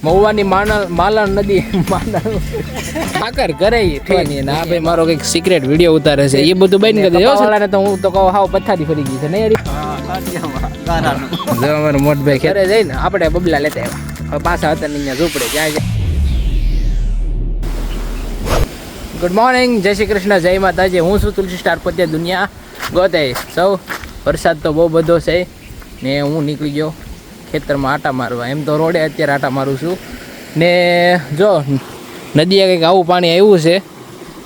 મહુવાની માલણ નદી ઠાકર કરે ઠેની ને આ ભાઈ મારો કંઈક સિક્રેટ વિડીયો ઉતારે છે એ બધું બંધ કરી દેજો વાળાને તો હું તો કહું હાવ પથારી ફરી ગઈ છે નહીં જો અમારો મોટભાઈ ખેરે જઈને આપણે બબલા લેતા આવ્યા હવે પાછા હતા અહીંયા ઝૂંપડે ક્યાં જાય. ગુડ મોર્નિંગ, જય શ્રી કૃષ્ણ, જય માતાજી. હું છું તુલસી સ્ટાર પોતે દુનિયા ગોતે સૌ. વરસાદ તો બહુ બધો છે ને હું નીકળી ગયો ખેતરમાં આટા મારવા. એમ તો રોડે અત્યારે આટા મારું છું ને જો નદીએ કંઈક આવું પાણી આવ્યું છે.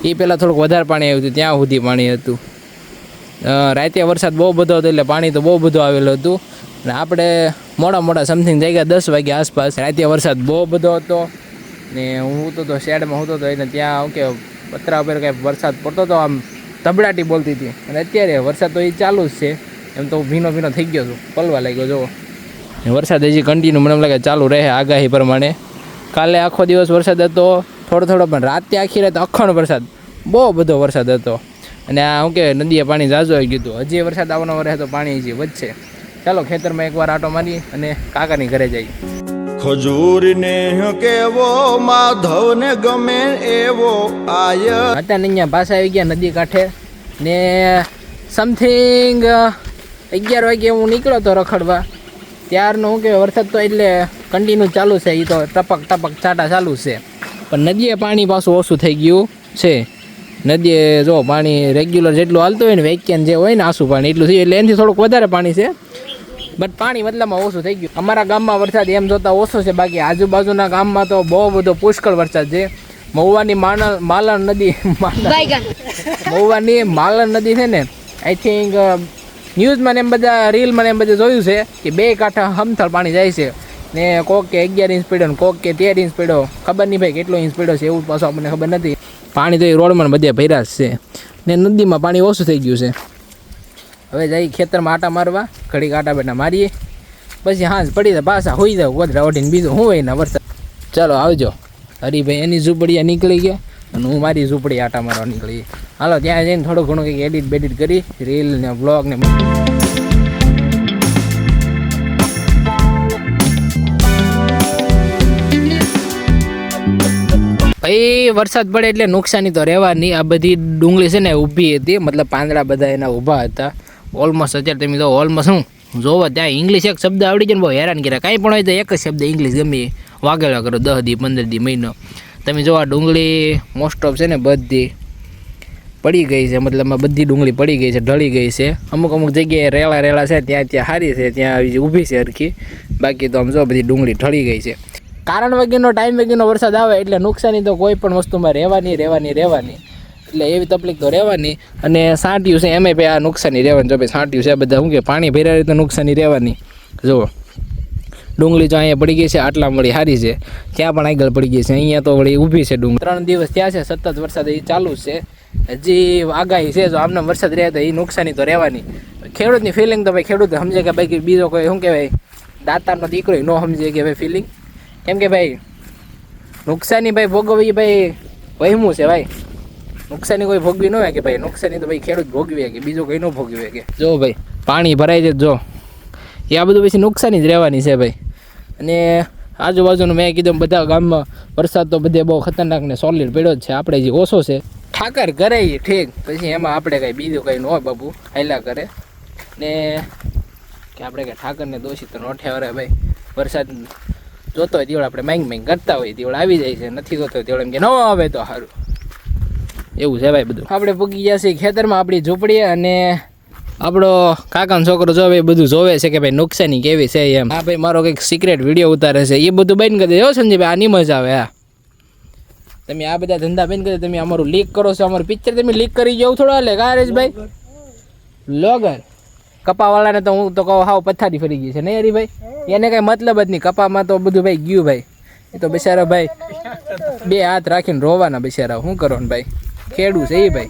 એ પહેલાં થોડુંક વધારે પાણી આવ્યું હતું, ત્યાં સુધી પાણી હતું. રાતે વરસાદ બહુ બધો હતો એટલે પાણી તો બહુ બધું આવેલું હતું ને આપણે મોડા સમથિંગ થઈ ગયા 10 વાગ્યા આસપાસ. રાતે વરસાદ બહુ બધો હતો ને હું તો શેડમાં હતો તો એને ત્યાં કે પતરા ઉપર કાંઈ વરસાદ પડતો હતો, આમ ધબડાટી બોલતી હતી. અને અત્યારે વરસાદ તો એ ચાલુ જ છે. એમ તો ભીનો થઈ ગયો છું, પલવા લાગ્યો જો. વરસાદ હજી કન્ટિન્યુ મને એમ લાગે ચાલુ રહે આગાહી પ્રમાણે. કાલે આખો દિવસ વરસાદ હતો થોડો પણ રાતે આખી રાત અખંડ વરસાદ, બહુ બધો વરસાદ હતો. અને આ શું કે નદીએ પાણી ઝાઝું આવી ગયું હતું. હજી વરસાદ આવવાનો રહે તો પાણી હજી વધશે. ચાલો ખેતરમાં એકવાર આટો મારી અને કાકાની ઘરે જઈએ. ખજૂરને કેવો માધવને ગમે એવો આય હતા ને અહીંયા પાછા આવી ગયા નદી કાંઠે ને સમથિંગ 11 વાગે હું નીકળ્યો તો રખડવા. ત્યારનું શું કે વરસાદ તો એટલે કન્ટિન્યુ ચાલુ છે. એ તો ટપક છાંટા ચાલુ છે. પણ નદીએ પાણી પાછું ઓછું થઈ ગયું છે. નદીએ જો પાણી રેગ્યુલર જેટલું હાલતું હોય ને વેક્યાન જે હોય ને આસુ પાણી એટલું થયું એટલે એનાથી થોડુંક વધારે પાણી છે. બટ પાણી મતલબમાં ઓછું થઈ ગયું. અમારા ગામમાં વરસાદ એમ જોતાં ઓછો છે, બાકી આજુબાજુના ગામમાં તો બહુ બધો પુષ્કળ વરસાદ છે. મહુવાની માલણ નદી મહુવાની માલણ નદી છે ને, આઈ થિંક ન્યૂઝમાં એમ બધા રીલમાં એમ બધું જોયું છે કે 2 કાંઠા હમથળ પાણી જાય છે ને કોક કે 11 ઇંચ પડ્યો ને કોક કે 13 ઇંચ પડ્યો. ખબર નહીં ભાઈ કેટલો ઇંચ પડ્યો છે, એવું પાછું આપણને ખબર નથી. પાણી તો એ રોડમાં બધે ભર્યા જ છે ને નદીમાં પાણી ઓછું થઈ ગયું છે. હવે જઈ ખેતરમાં આટા મારવા, ઘડીક આટા બેટા મારીએ પછી હાંસ પડી જાય પાછા હોઈ જાવ ગોધરા ઓઢીને. બીજું શું હોય ને વરસાદ. ચાલો આવજો. હરીભાઈ એની ઝૂંપડીએ નીકળી ગયા અને હું મારી ઝૂંપડી આટા મારવા નીકળી. હાલો ત્યાં જઈને થોડું ઘણું કંઈક એડિટ બેડિટ કરી રીલ ને વ્લોગ ને. ભાઈ વરસાદ પડે એટલે નુકસાની તો રહેવાની. આ બધી ડુંગળી છે ને ઊભી હતી, મતલબ પાંદડા બધા એના ઊભા હતા ઓલમોસ્ટ. અત્યારે તમે તો ઓલમોસ્ટ શું જોવો ત્યાં ઇંગ્લિશ એક શબ્દ આવડી જાય ને બહુ હેરાન કર્યા. કાંઈ પણ હોય તો એક જ શબ્દ ઇંગ્લિશ ગમે વાગેલા કરો 10 દી 15 દી મહિનો. તમે જો આ ડુંગળી મોસ્ટ ઓફ છે ને બધી પડી ગઈ છે, મતલબમાં બધી ડુંગળી પડી ગઈ છે, ઢળી ગઈ છે. અમુક જગ્યાએ રેલા છે ત્યાં સારી છે, ત્યાં ઊભી છે હરખી. બાકી તો આમ જો બધી ડુંગળી ઢળી ગઈ છે. કારણ વગરનો ટાઈમ વગરનો વરસાદ આવે એટલે નુકસાની તો કોઈ પણ વસ્તુમાં રહેવાની. એટલે એવી તકલીફ તો રહેવાની. અને સાંટ્યું છે એમાં ભાઈ આ નુકસાની રહેવાની. જો ભાઈ સાંટ્યું છે બધા શું કે પાણી ભર્યા તો નુકસાની રહેવાની. જુઓ ડુંગળી તો અહીંયા પડી ગઈ છે, આટલા વળી સારી છે, ત્યાં પણ આગળ પડી ગઈ છે, અહીંયા તો વળી ઊભી છે ડુંગળી. 3 દિવસ ત્યાં છે સતત વરસાદ એ ચાલુ છે. હજી આગાહી છે જો આમને વરસાદ રહે તો એ નુકસાની તો રહેવાની. ખેડૂતની ફિલિંગ તો ભાઈ ખેડૂત સમજે કે ભાઈ બીજો કોઈ શું કહેવાય દાતારનો દીકરો ન સમજે કે ભાઈ ફિલિંગ. કેમ કે ભાઈ નુકસાની ભાઈ ભોગવવી ભાઈ વહેમું છે ભાઈ. નુકસાની કોઈ ભોગવી ન હોય કે ભાઈ નુકસાની તો ભાઈ ખેડૂત ભોગવે કે બીજો કોઈ ન ભોગવે કે. જો ભાઈ પાણી ભરાય છે જો એ આ બધું પછી નુકસાની જ રહેવાની છે ભાઈ. અને આજુબાજુનું મેં કીધું બધા ગામમાં વરસાદ તો બધે બહુ ખતરનાક ને સોલિડ પડ્યો જ છે. આપણે જે ઓછો છે ઠાકર કરે ઠીક, પછી એમાં આપણે કાંઈ બીજું કંઈ ન હોય બાબુ હાલ્યા કરે ને કે આપણે કાંઈ ઠાકરને દોષિત તો ન ઠેવરે ભાઈ. વરસાદ જોતો હોય તેવડે આપણે માંગ કરતા હોય તેવડે આવી જાય છે, નથી જોતો તેવડે એમ કે ન આવે તો સારું. એવું છે ભાઈ બધું. આપણે પૂગી ગયા છીએ ખેતરમાં આપણી ઝૂંપડીએ અને આપણો કાકાનો છોકરો જો ભાઈ બધું જોવે છે કે ભાઈ નુકસાની કેવી છે એમ. હા ભાઈ મારો કંઈક સિક્રેટ વિડીયો ઉતારે છે એ બધું બંધ કરી દે સંજયભાઈ. આની મજા આવે. હા તમે આ બધા ધંધા બંધ કરી, તમે અમારું લીક કરો છો, અમારું પિક્ચર તમે લીક કરી જવું થોડો હાલે કારેશભાઈ બ્લોગર. કપાવાળાને તો હું તો કહું હાવ પથારી ફરી ગઈ છે નહીં હરીભાઈ. એને કાંઈ મતલબ જ નહીં. કપામાં તો બધું ભાઈ ગયું ભાઈ. એ તો બિચારા ભાઈ 2 હાથ રાખીને રોવાના બિચારા. શું કરો ને ભાઈ ખેડૂ છે એ ભાઈ.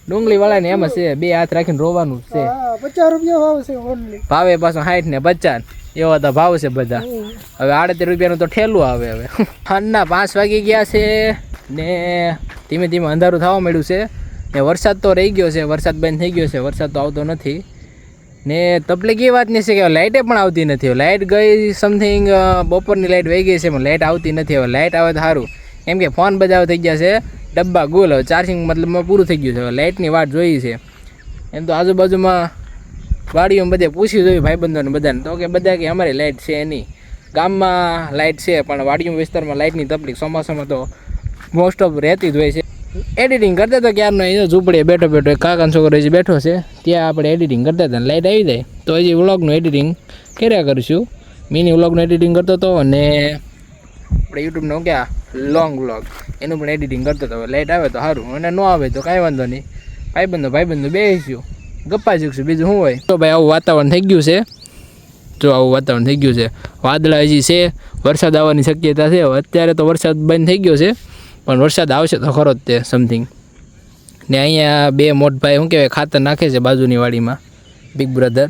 ડુંગળી વાળાને એમ છે 2 હાથ રાખીને રોવાનું છે. 50 રૂપિયા ભાવ છે ભાવે પાછો 60 ને 50 એવા તો ભાવ છે બધા. હવે 38 રૂપિયાનું તો ઠેલું આવે. હવે સાંજના 5 વાગી ગયા છે ને ધીમે ધીમે અંધારું થવા માંડ્યું છે ને વરસાદ તો રહી ગયો છે. વરસાદ બંધ થઈ ગયો છે, વરસાદ તો આવતો નથી. ને તકલીફ એ વાત નહીં છે કે લાઇટે પણ આવતી નથી. લાઇટ ગઈ સમથિંગ બપોરની લાઇટ વહી ગઈ છે પણ લાઇટ આવતી નથી. હવે લાઇટ આવે તો સારું, કેમ કે ફોન બધા થઈ ગયા છે ડબ્બા ગુલ. હવે ચાર્જિંગ મતલબમાં પૂરું થઈ ગયું છે. હવે લાઇટની વાટ જોઈ છે. એમ તો આજુબાજુમાં વાડીઓમાં બધે પૂછી જોયું ભાઈબંધોને બધાને, તો કે બધા કે અમારી લાઇટ છે નહીં. ગામમાં લાઇટ છે પણ વાડીઓ વિસ્તારમાં લાઇટની તકલીફ ચોમાસામાં તો મોસ્ટ ઓફ રહેતી જ હોય છે. એડિટિંગ કરતા હતા ક્યારનો એ ઝૂંપડીએ બેઠો બેઠો કાકાનો છોકરો હજી બેઠો છે ત્યાં આપણે એડિટિંગ કરતા હતા. લાઇટ આવી જાય તો હજી વ્લોગનું એડિટિંગ કર્યા કરીશું. મિની વ્લોગનું એડિટિંગ કરતો હતો અને આપણે યુટ્યુબનો ક્યાં લોંગ વ્લોગ એનું પણ એડિટિંગ કરતો હતો. લાઇટ આવે તો સારું અને ન આવે તો કાંઈ વાંધો નહીં. ભાઈબંધો બેસીશું ગપ્પા શીખશું બીજું શું હોય. તો ભાઈ આવું વાતાવરણ થઈ ગયું છે. જો આવું વાતાવરણ થઈ ગયું છે. વાદળા હજી છે, વરસાદ આવવાની શક્યતા છે. અત્યારે તો વરસાદ બંધ થઈ ગયો છે પણ વરસાદ આવશે તો ખરો જ તે સમથિંગ. ને અહીંયા બે મોટભાઈ શું કહેવાય ખાતર નાખે છે બાજુની વાડીમાં, બિગ બ્રધર.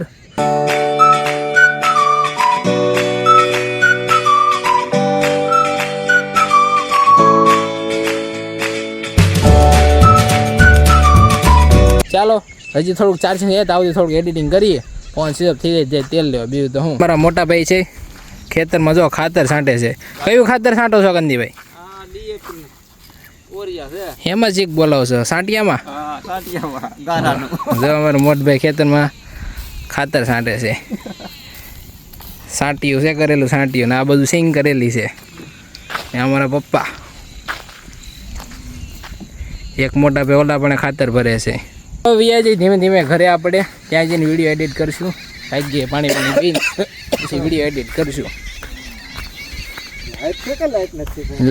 ચાલો હજી થોડુંક ચાર્જિંગ છે તો આવતી થોડુંક એડિટિંગ કરીએ. ફોન સ્વિચ ઓફ થઈ જાય તેલ લેવા બીજું તો હું. મારા મોટા ભાઈ છે ખેતરમાં જો ખાતર છાંટે છે. કયું ખાતર છાંટો છો કંદીભાઈ? એમાં ચીક બોલાવો છો સાંટિયામાં? જો અમારો મોટભાઈ ખેતરમાં ખાતર છાંટે છે. સાંટિયું છે કરેલું સાંટિયું ને આ બધું સિંગ કરેલી છે. ને અમારા પપ્પા એક મોટા ભાઈ ઓલા પણ ખાતર ભરે છે. વિયાજી ધીમે ધીમે ઘરે આપણે ત્યાં જઈને વિડીયો એડિટ કરશું. ભાગ્યે પાણી પીને પછી વિડીયો એડિટ કરશું.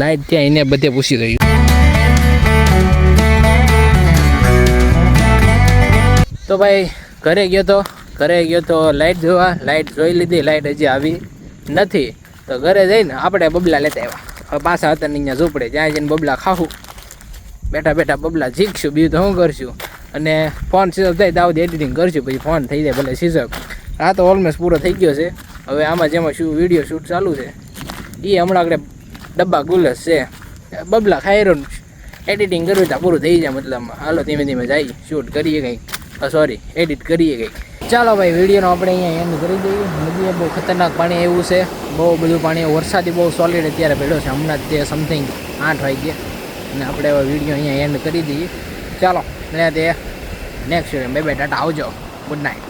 લાઈટ ત્યાં એને બધે પૂછી રહ્યું. તો ભાઈ ઘરે ગયો તો લાઇટ જોવા. લાઇટ જોઈ લીધી. લાઇટ હજી આવી નથી તો ઘરે જઈને આપણે બબલા લેતા આવ્યા. હવે પાછા હતા અહીંયા ઝૂંપડે ત્યાં જઈને બબલા ખાવું. બેઠા બેઠા બબલા શીખશું બીજું તો શું કરશું. અને ફોન સ્વિચ ઓફ થાય તો આવતી એડિટિંગ કરશું પછી ફોન થઈ જાય ભલે સ્વિચ ઓફ. આ તો ઓલમોસ્ટ પૂરો થઈ ગયો છે. હવે આમાં જેમાં વિડીયો શૂટ ચાલુ છે એ હમણાં આગળ ડબ્બા ગુલસ છે. બબલા ખાઈ રહ્યો એડિટિંગ કરવું ત્યાં પૂરું થઈ જાય. મતલબમાં હાલો ધીમે ધીમે જઈએ શૂટ કરીએ કંઈક, સોરી એડિટ કરીએ કંઈક. ચાલો ભાઈ વિડીયોનો આપણે અહીંયા એન્ડ કરી દઈએ. નદીએ બહુ ખતરનાક પાણી આવ્યું છે. બહુ બધું પાણી વરસાદી બહુ સોલિડ અત્યારે પડ્યો છે. હમણાં જ તે સમથિંગ 8 વાગ્યે અને આપણે હવે વિડીયો અહીંયા એન્ડ કરી દઈએ. ચાલો અને તે નેક્સ્ટ બાય બાય ટાટા આવજો. Good night.